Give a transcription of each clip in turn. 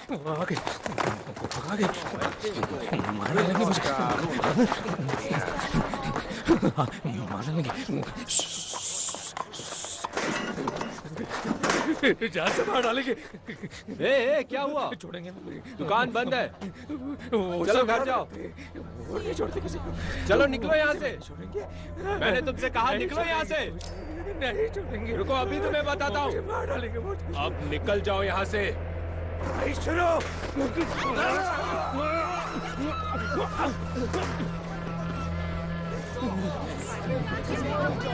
वो आ गए, आ गए, मारने लगे मुझे, मारने लगे। जान से मार डालेंगे। ए, क्या हुआ? छोड़ेंगे ना, दुकान बंद है। वो चलो सब घर जाओ। वो नहीं छोड़ते किसी को। चलो निकलो यहाँ से। छोड़ेंगे। मैंने तुमसे कहा नहीं निकलो यहाँ से। नहीं छोड़ेंगे। रुको, अभी तुम्हें बताता हूँ। मार डालेंगे वो। अब निकल जाओ यहाँ से। सुनो, क्या हो रहा है?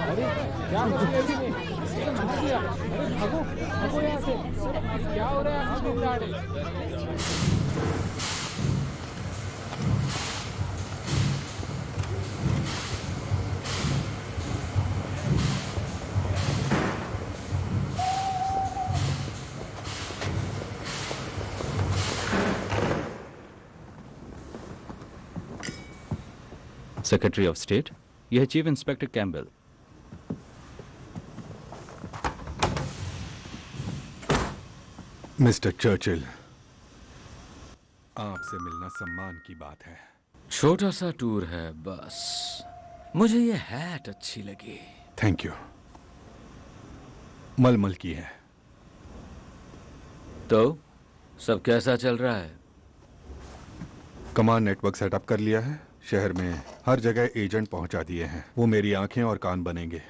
अरे भागो भागो यहाँ से। क्या हो रहा है? हम निपटा रहे। सेक्रेटरी ऑफ स्टेट, यह है chief inspector Campbell. Mister Churchill, आपसे मिलना सम्मान की बात है। छोटा सा टूर है बस। मुझे ये हैट अच्छी लगी। Thank you. मलमल की है। तो सब कैसा चल रहा है? कमांड नेटवर्क सेटअप कर लिया है। शहर में हर जगह एजेंट पहुंचा दिए हैं। वो मेरी आंखें और कान बनेंगे।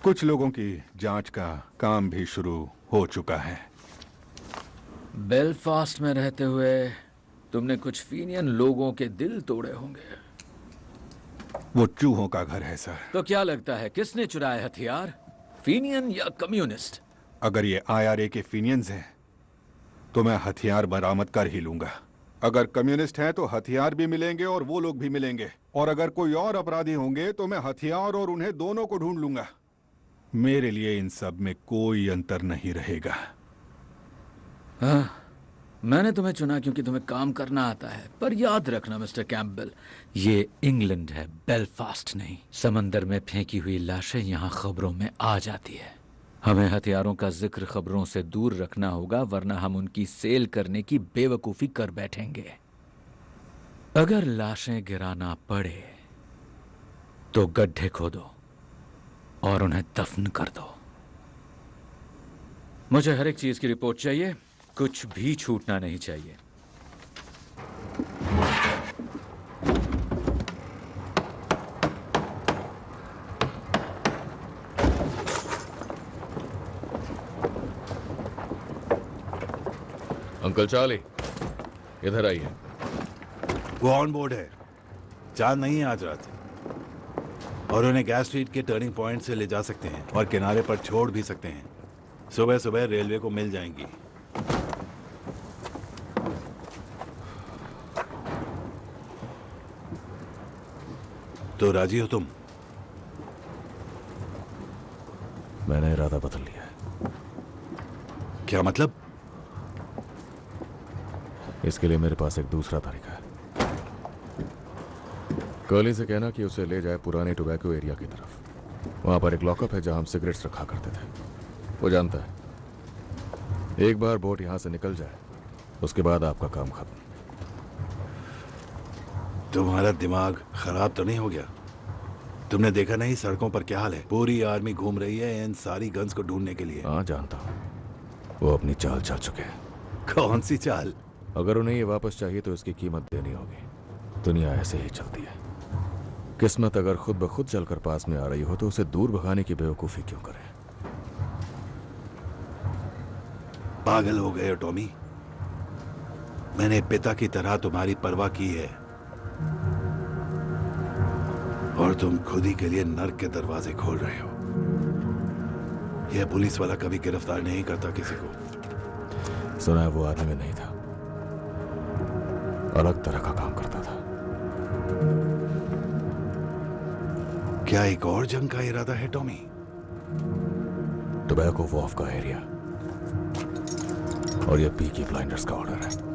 कुछ लोगों की जांच का काम भी शुरू हो चुका है। बेलफास्ट में रहते हुए तुमने कुछ फीनियन लोगों के दिल तोड़े होंगे। वो चूहों का घर है सर। तो क्या लगता है किसने चुराए हथियार, फीनियन या कम्युनिस्ट? अगर ये IRA के फीनियंस हैं तो मैं हथियार बरामद कर ही लूंगा। अगर कम्युनिस्ट हैं तो हथियार भी मिलेंगे और वो लोग भी मिलेंगे। और अगर कोई और अपराधी होंगे तो मैं हथियार और उन्हें दोनों को ढूंढ लूंगा। मेरे लिए इन सब में कोई अंतर नहीं रहेगा। हाँ, मैंने तुम्हें चुना क्योंकि तुम्हें काम करना आता है। पर याद रखना मिस्टर कैम्पबेल, ये इंग्लैंड है, बेलफास्ट नहीं। समंदर में फेंकी हुई लाशें यहाँ खबरों में आ जाती है। हमें हथियारों का जिक्र खबरों से दूर रखना होगा, वरना हम उनकी सेल करने की बेवकूफी कर बैठेंगे। अगर लाशें गिराना पड़े तो गड्ढे खोदो और उन्हें दफन कर दो। मुझे हर एक चीज की रिपोर्ट चाहिए, कुछ भी छूटना नहीं चाहिए। अंकल चार्ली, इधर आइए। वो ऑन बोर्ड है। चांद नहीं है आज रात, और उन्हें गैस स्ट्रीट के टर्निंग पॉइंट से ले जा सकते हैं और किनारे पर छोड़ भी सकते हैं। सुबह सुबह रेलवे को मिल जाएंगी। तो राजी हो तुम? मैंने इरादा बदल लिया है। क्या मतलब? इसके लिए मेरे पास एक दूसरा तरीका है। कर्ली से कहना कि उसे ले जाए पुराने टोबैको एरिया की तरफ। वहां पर एक लॉकअप है जहां हम सिगरेट्स रखा करते थे। वो जानता है एक बार बोट यहां से निकल जाए उसके बाद आपका काम खत्म। तुम्हारा दिमाग खराब तो नहीं हो गया? तुमने देखा नहीं सड़कों पर क्या हाल है? पूरी आर्मी घूम रही है इन सारी गन्स को ढूंढने के लिए। हाँ जानता हूं, वो अपनी चाल चल चुके हैं। कौन सी चाल? अगर उन्हें ये वापस चाहिए तो इसकी कीमत देनी होगी। दुनिया ऐसे ही चलती है। किस्मत अगर खुद ब खुद चलकर पास में आ रही हो तो उसे दूर भगाने की बेवकूफी क्यों करें? पागल हो गए हो टॉमी। मैंने पिता की तरह तुम्हारी परवाह की है, और तुम खुद ही के लिए नर्क के दरवाजे खोल रहे हो। यह पुलिस वाला कभी गिरफ्तार नहीं करता किसी को। सुना है वो आदमी में नहीं था, अलग तरह का काम करता था। क्या एक और जंग का इरादा है टॉमी? टोबैको वॉफ का एरिया, और ये पीकी ब्लाइंडर्स का ऑर्डर है।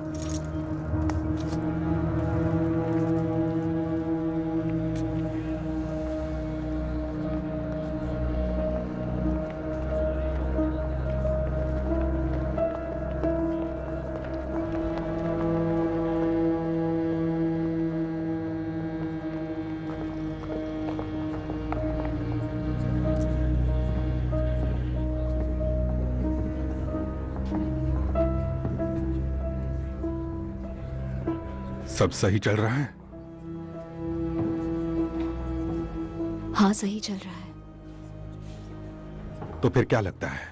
सब सही चल रहा है? हाँ, सही चल रहा है। तो फिर क्या लगता है?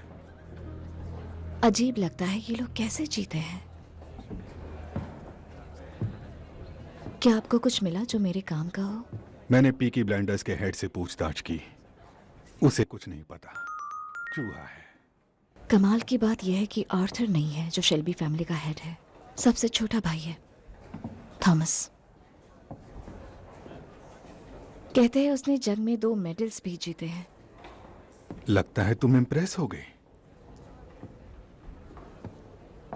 अजीब लगता है ये लोग कैसे जीते हैं। क्या आपको कुछ मिला जो मेरे काम का हो? मैंने पीकी ब्लाइंडर्स के हेड से पूछताछ की, उसे कुछ नहीं पता। चूहा है। कमाल की बात यह है कि आर्थर नहीं है जो शेल्बी फैमिली का हेड है, सबसे छोटा भाई है थॉमस। कहते हैं उसने जंग में 2 मेडल्स भी जीते हैं। लगता है तुम इम्प्रेस हो गई।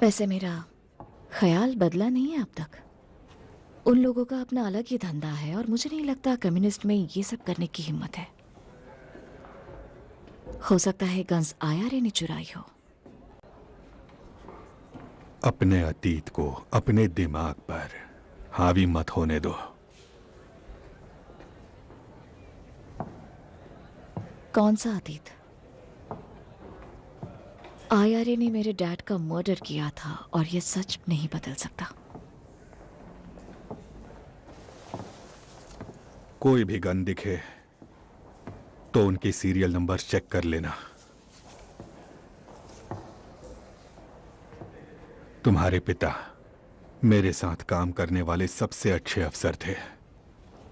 वैसे मेरा ख्याल बदला नहीं है अब तक। उन लोगों का अपना अलग ही धंधा है और मुझे नहीं लगता कम्युनिस्ट में ये सब करने की हिम्मत है। हो सकता है गन्स आईआरए ने चुराई हो। अपने अतीत को अपने दिमाग पर हावी मत होने दो। कौन सा अतीत? आईआरए ने मेरे डैड का मर्डर किया था और ये सच नहीं बदल सकता। कोई भी गन दिखे तो उनके सीरियल नंबर चेक कर लेना। तुम्हारे पिता मेरे साथ काम करने वाले सबसे अच्छे अफसर थे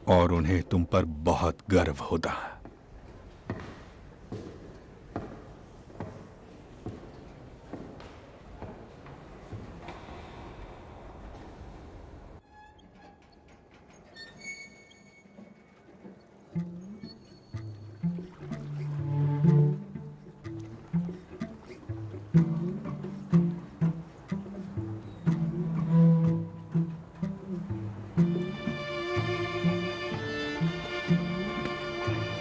और उन्हें तुम पर बहुत गर्व होता।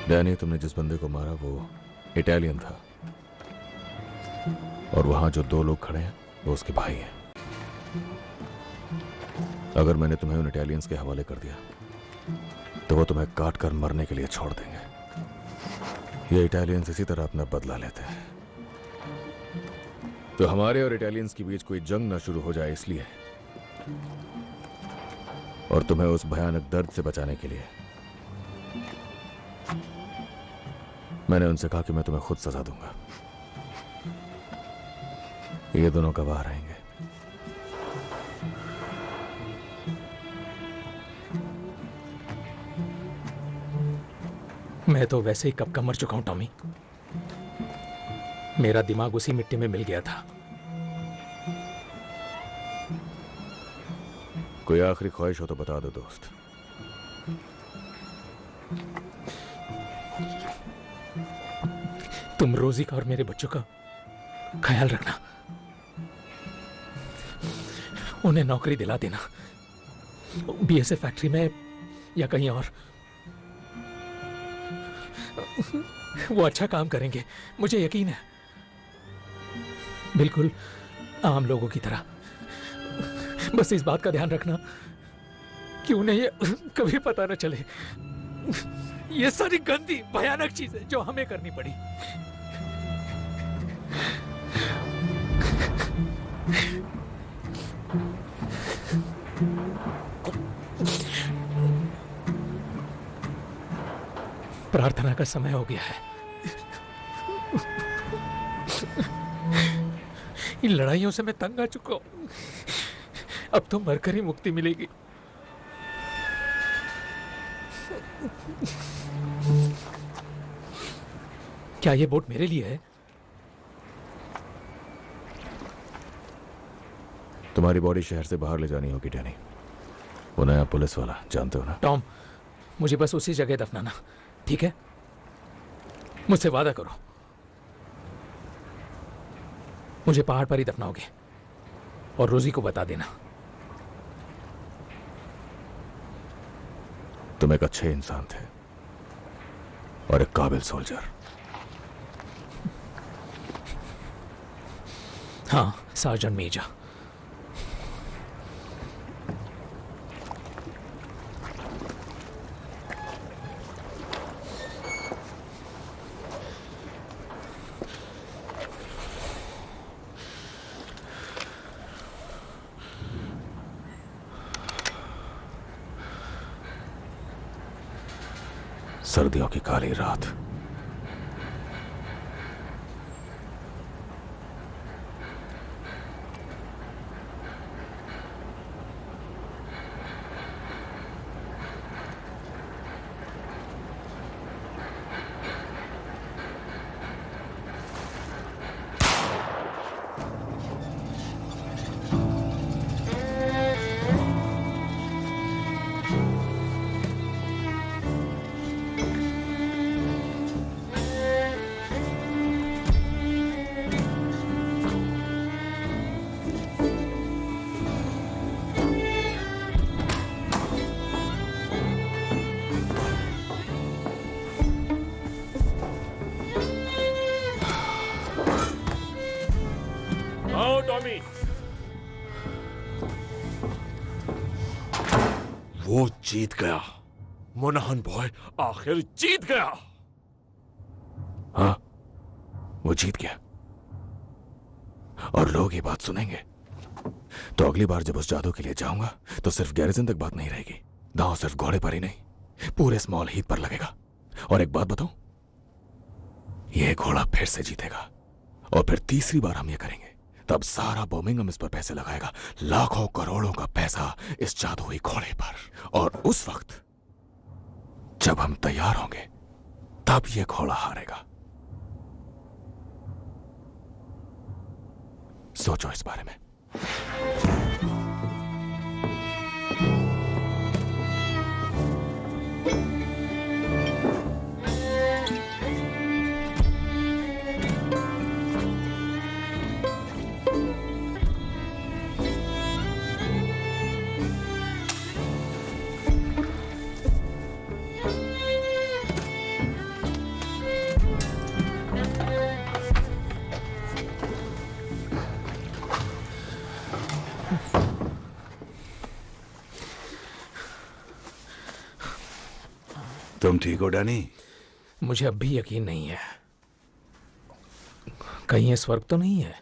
डैनी, तुमने जिस बंदे को मारा वो इटालियन था और वहां जो 2 लोग खड़े हैं वो उसके भाई हैं। अगर मैंने तुम्हें उन इटालियंस के हवाले कर दिया तो वो तुम्हें काट कर मरने के लिए छोड़ देंगे। ये इटालियंस इसी तरह अपना बदला लेते हैं। तो हमारे और इटालियंस के बीच कोई जंग ना शुरू हो जाए इसलिए, और तुम्हें उस भयानक दर्द से बचाने के लिए मैंने उनसे कहा कि मैं तुम्हें खुद सजा दूंगा। ये दोनों गवाह रहेंगे। मैं तो वैसे ही कब का मर चुका हूं टॉमी। मेरा दिमाग उसी मिट्टी में मिल गया था। कोई आखिरी ख्वाहिश हो तो बता दो दोस्त। तुम रोजी का और मेरे बच्चों का ख्याल रखना, उन्हें नौकरी दिला देना, बीएसएफ फैक्ट्री में या कहीं और। वो अच्छा काम करेंगे, मुझे यकीन है, बिल्कुल आम लोगों की तरह। बस इस बात का ध्यान रखना कि उन्हें ये कभी पता न चले। ये सारी गंदी भयानक चीजें जो हमें करनी पड़ी। प्रार्थना का समय हो गया है। इन लड़ाइयों से मैं तंग आ चुका हूं। अब तो मरकर ही मुक्ति मिलेगी। क्या ये बोट मेरे लिए है? तुम्हारी बॉडी शहर से बाहर ले जानी होगी डैनी। वो नया पुलिस वाला, जानते हो ना? टॉम, मुझे बस उसी जगह दफनाना, ठीक है? मुझसे वादा करो, मुझे पहाड़ पर ही दफनाओगे और रोजी को बता देना। तुम एक अच्छे इंसान थे और एक काबिल सोल्जर। हाँ, सार्जेंट मेजर। सर्दियों की काली रात। आओ टॉमी। वो जीत गया। मोनाहन बॉय आखिर जीत गया। हाँ, वो जीत गया और लोग ये बात सुनेंगे तो अगली बार जब उस जादू के लिए जाऊंगा तो सिर्फ गैरिजन तक बात नहीं रहेगी। दांव सिर्फ घोड़े पर ही नहीं, पूरे स्मॉल हीथ पर लगेगा। और एक बात बताऊं, ये घोड़ा फिर से जीतेगा और फिर तीसरी बार हम ये करेंगे। तब सारा बर्मिंघम इस पर पैसे लगाएगा, लाखों करोड़ों का पैसा इस जादुई घोड़े पर। और उस वक्त जब हम तैयार होंगे तब ये घोड़ा हारेगा। सोचो इस बारे में। तुम ठीक हो डैनी? मुझे अब भी यकीन नहीं है। कहीं ये स्वर्ग तो नहीं है?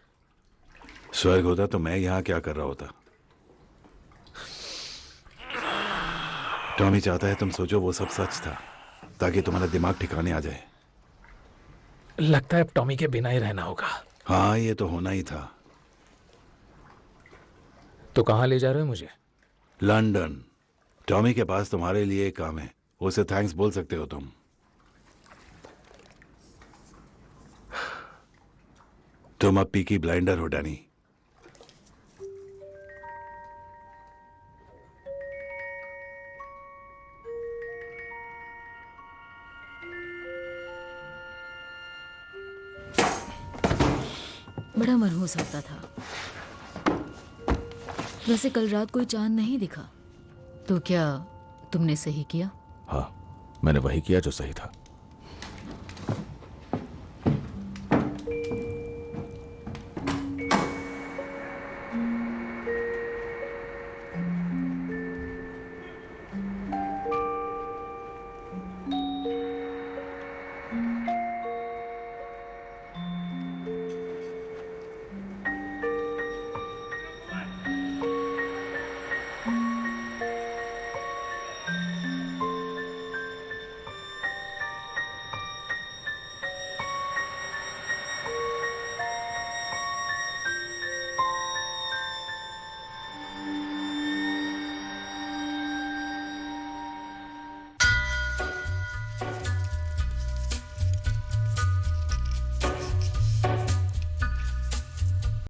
स्वर्ग होता तो मैं यहां क्या कर रहा होता? टॉमी चाहता है तुम सोचो वो सब सच था ताकि तुम्हारा दिमाग ठिकाने आ जाए। लगता है अब टॉमी के बिना ही रहना होगा। हाँ, ये तो होना ही था। तो कहां ले जा रहे हो मुझे? लंदन। टॉमी के पास तुम्हारे लिए एक काम है, उसे थैंक्स बोल सकते हो तुम। तुम अब पीकी ब्लाइंडर हो डैनी। बड़ा मनहूस लगता था। वैसे कल रात कोई चांद नहीं दिखा, तो क्या तुमने सही किया? हाँ, मैंने वही किया जो सही था।